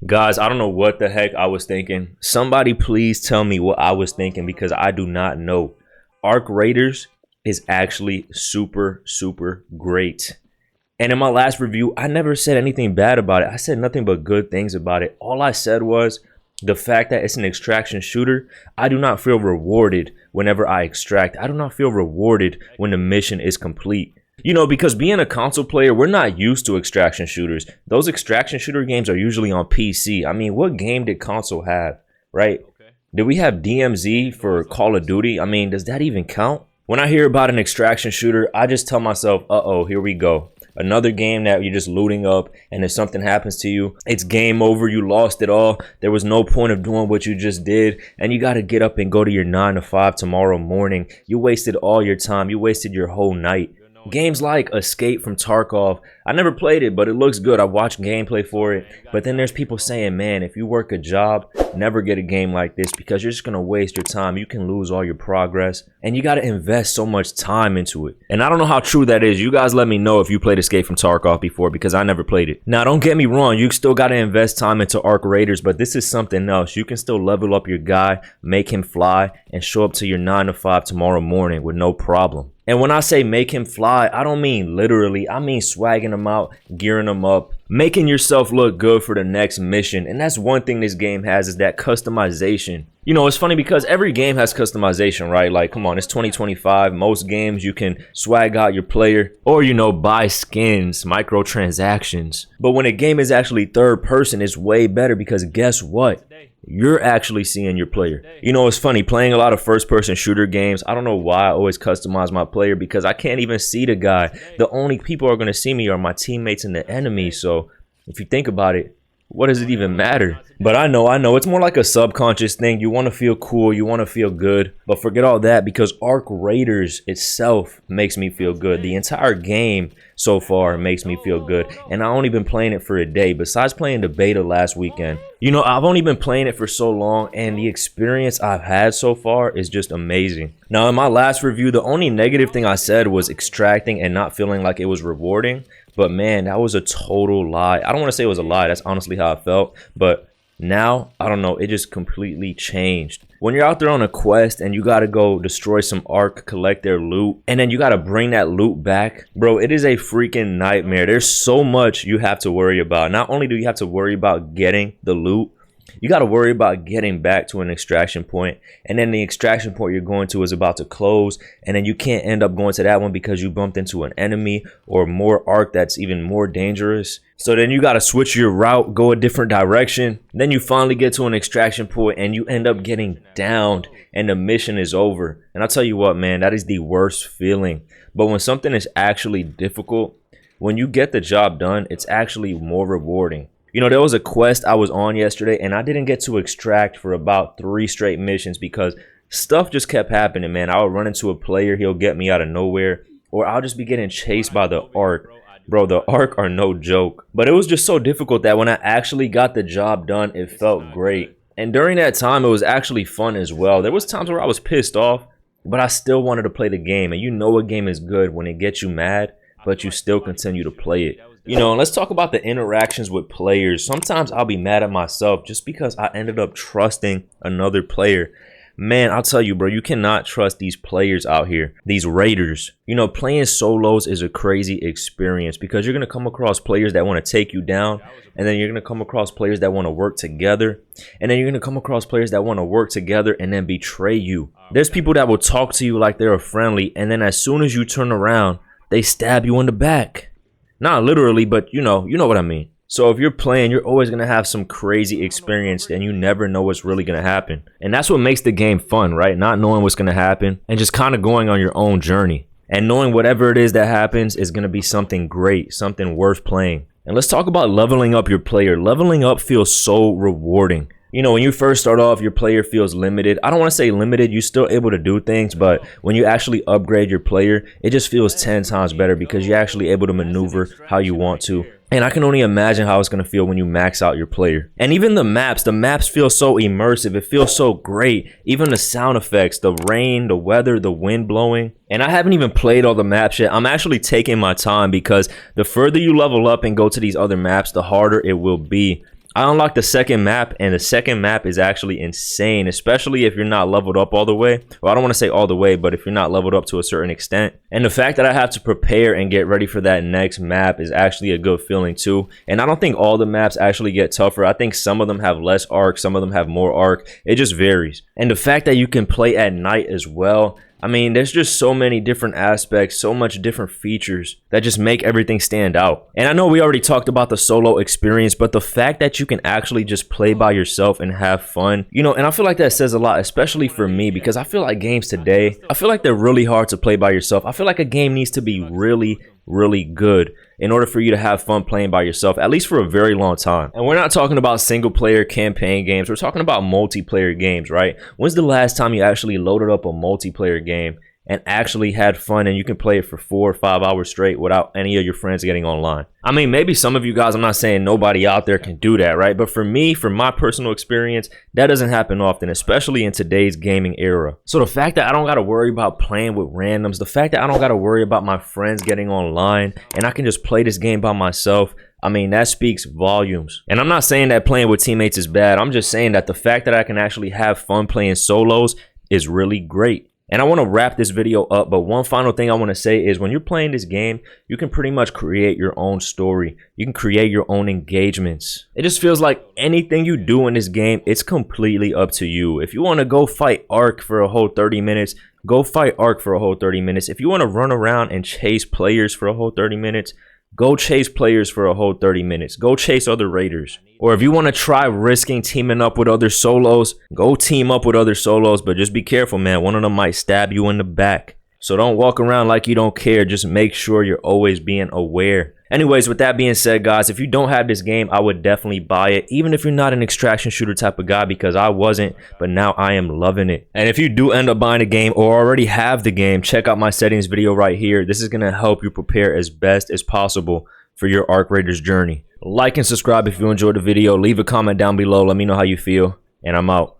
Guys, I don't know what the heck I was thinking. Somebody please tell me what I was thinking because I do not know. Arc Raiders is actually super, super great. And in my last review, I never said anything bad about it. I said nothing but good things about it. All I said was the fact that it's an extraction shooter. I do not feel rewarded whenever I extract. I do not feel rewarded when the mission is complete. You know, because being a console player, we're not used to extraction shooters. Those extraction shooter games are usually on PC. I mean, what game did console have, right? Did we have DMZ for Call of Duty? I mean, does that even count? When I hear about an extraction shooter, I just tell myself, uh-oh, here we go. Another game that you're just looting up, and if something happens to you, it's game over. You lost it all. There was no point of doing what you just did, and you got to get up and go to your 9 to 5 tomorrow morning. You wasted all your time. You wasted your whole night. Games like Escape from Tarkov, I never played it, but it looks good. I watched gameplay for it. But then there's people saying, man, if you work a job, never get a game like this because you're just going to waste your time. You can lose all your progress, and you got to invest so much time into it. And I don't know how true that is. You guys let me know if you played Escape from Tarkov before because I never played it. Now, don't get me wrong. You still got to invest time into Arc Raiders, but this is something else. You can still level up your guy, make him fly, and show up to your 9 to 5 tomorrow morning with no problem. And when I say make him fly, I don't mean literally. I mean swagging him out, gearing him up, making yourself look good for the next mission. And that's one thing this game has, is that customization. You know, it's funny because every game has customization, right? Like, come on, it's 2025. Most games you can swag out your player or, you know, buy skins, microtransactions. But when a game is actually third person, it's way better because guess what? You're actually seeing your player. You know, it's funny playing a lot of first-person shooter games. I don't know why I always customize my player because I can't even see the guy. The only people who are going to see me are my teammates and the enemy. So if you think about it, what does it even matter? But I know it's more like a subconscious thing. You want to feel cool, you want to feel good, but forget all that because Arc Raiders itself makes me feel good. The entire game so far makes me feel good, and I've only been playing it for a day besides playing the beta last weekend. You know, I've only been playing it for so long, and the experience I've had so far is just amazing. Now, in my last review, the only negative thing I said was extracting and not feeling like it was rewarding. But man, that was a total lie. I don't want to say it was a lie. That's honestly how I felt. But now, I don't know. It just completely changed. When you're out there on a quest and you got to go destroy some Ark, collect their loot, and then you got to bring that loot back, bro, it is a freaking nightmare. There's so much you have to worry about. Not only do you have to worry about getting the loot, you got to worry about getting back to an extraction point, and then the extraction point you're going to is about to close, and then you can't end up going to that one because you bumped into an enemy or more Ark that's even more dangerous. So then you got to switch your route, go a different direction. Then you finally get to an extraction point and you end up getting downed and the mission is over. And I'll tell you what, man, that is the worst feeling. But when something is actually difficult, when you get the job done, it's actually more rewarding. You know, there was a quest I was on yesterday and I didn't get to extract for about 3 straight missions because stuff just kept happening, man. I would run into a player, he'll get me out of nowhere, or I'll just be getting chased by the Ark. Bro, the Ark are no joke. But it was just so difficult that when I actually got the job done, it felt great. And during that time, it was actually fun as well. There was times where I was pissed off, but I still wanted to play the game. And you know a game is good when it gets you mad, but you still continue to play it. You know, and let's talk about the interactions with players. Sometimes I'll be mad at myself just because I ended up trusting another player. Man, I'll tell you, bro, you cannot trust these players out here, these raiders. You know, playing solos is a crazy experience because you're going to come across players that want to take you down, and then you're going to come across players that want to work together, and then you're going to come across players that want to work together and then betray you. There's people that will talk to you like they're a friendly, and then as soon as you turn around, they stab you in the back. Not literally, but you know what I mean. So if you're playing, you're always going to have some crazy experience and you never know what's really going to happen. And that's what makes the game fun, right? Not knowing what's going to happen and just kind of going on your own journey. And knowing whatever it is that happens is going to be something great, something worth playing. And let's talk about leveling up your player. Leveling up feels so rewarding. You know, when you first start off, your player feels limited. I don't want to say limited. You're still able to do things, but when you actually upgrade your player, it just feels 10 times better because you're actually able to maneuver how you want to. And I can only imagine how it's going to feel when you max out your player. And even the maps feel so immersive. It feels so great. Even the sound effects, the rain, the weather, the wind blowing. And I haven't even played all the maps yet. I'm actually taking my time because the further you level up and go to these other maps, the harder it will be. I unlocked the second map, and the second map is actually insane, especially if you're not leveled up all the way. Well, I don't want to say all the way, but if you're not leveled up to a certain extent. And the fact that I have to prepare and get ready for that next map is actually a good feeling too. And I don't think all the maps actually get tougher. I think some of them have less arc, some of them have more arc. It just varies. And the fact that you can play at night as well, I mean, there's just so many different aspects, so much different features that just make everything stand out. And I know we already talked about the solo experience, but the fact that you can actually just play by yourself and have fun, you know, and I feel like that says a lot, especially for me, because I feel like games today, I feel like they're really hard to play by yourself. I feel like a game needs to be really good in order for you to have fun playing by yourself, at least for a very long time. And we're not talking about single player campaign games, we're talking about multiplayer games, right? When's the last time you actually loaded up a multiplayer game and actually had fun and you can play it for 4 or 5 hours straight without any of your friends getting online? I mean, maybe some of you guys, I'm not saying nobody out there can do that, right? But for me, from my personal experience, that doesn't happen often, especially in today's gaming era. So the fact that I don't got to worry about playing with randoms, the fact that I don't got to worry about my friends getting online and I can just play this game by myself, I mean, that speaks volumes. And I'm not saying that playing with teammates is bad. I'm just saying that the fact that I can actually have fun playing solos is really great. And I want to wrap this video up, but one final thing I want to say is when you're playing this game, you can pretty much create your own story. You can create your own engagements. It just feels like anything you do in this game, it's completely up to you. If you want to go fight Ark for a whole 30 minutes, go fight Ark for a whole 30 minutes. If you want to run around and chase players for a whole 30 minutes, go chase players for a whole 30 minutes. Go chase other raiders. Or if you want to try risking teaming up with other solos, go team up with other solos. But just be careful, man. One of them might stab you in the back. So don't walk around like you don't care. Just make sure you're always being aware. Anyways, with that being said, guys, if you don't have this game, I would definitely buy it, even if you're not an extraction shooter type of guy, because I wasn't, but now I am loving it. And if you do end up buying a game or already have the game, check out my settings video right here. This is going to help you prepare as best as possible for your Arc Raiders journey. Like and subscribe if you enjoyed the video. Leave a comment down below. Let me know how you feel, and I'm out.